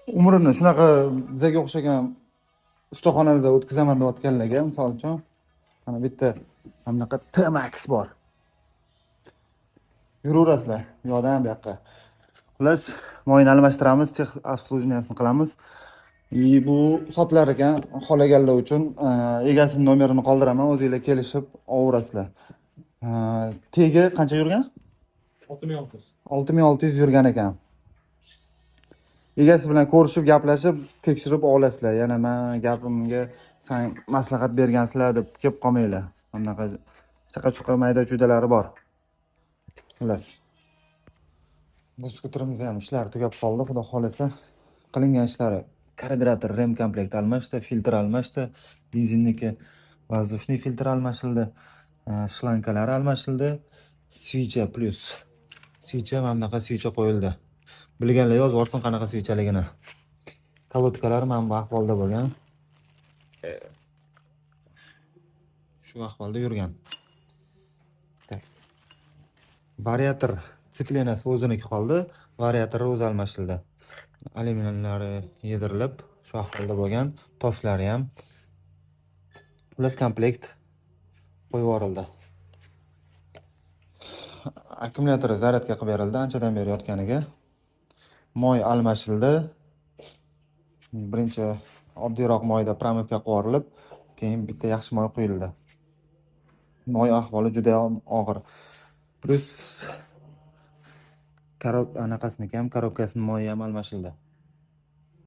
umrini shunaqa bizga o'xshagan ustaxonada o'tkazaman deyotganlarga, misol uchun, mana bitta mana bunaqa T-Max bor. Yuraverasizlar, bu yoqdan bu yoqqa. Xullas, moyni almashtiramiz, tex obslujniyasini qilamiz. Bu sotilar ekan, xohlaganlar uchun egasining nomerini qoldiraman, o'zingizlar kelishib olaverasizlar. Tegi qancha yurgan? 6600. 6600 yurgan ekan. Egasi bilan ko'rishib, gaplashib, tekshirib olasizlar. Yana men gapimga sen maslahat bergansizlar deb kelib qolmanglar. Bunaqa chaqa-chuqa mayda chuydalari bor. Xullas. Bu skuterimiz ham ishlari tugab qoldi, xudo xolasa. Qilingan ishlari karburator, rem komplekt almashdi, filtr almashdi, benzinniki воздушный filtr almashildi, shlankalari almashildi, svicha plus. Svicha mana bunaqa svicha qo'yildi. Bilganlar yozib olsin qanaqa svichaligini. Kolodkalar mana bu ahvolda bo'lgan. Shu ahvolda yurgan. Variator tsiplenasi o'ziniki qoldi, variatori o'zi almashildi. Alyuminiyumlari yedirilib, shu ahvolda bo'lgan, toshlari ham plus komplekt qo'yib yuborildi. Akkumulyatori zaryadga qilib berildi, anchadan beri yotganiga. Moy almashildi. Birinchi oddiyroq moyda pramivka qo'rilib, keyin bitta yaxshi moy quyildi. Moy ahvoli juda og'ir. Plus anaqasiniki ham, korobkasining moyi ham almashildi.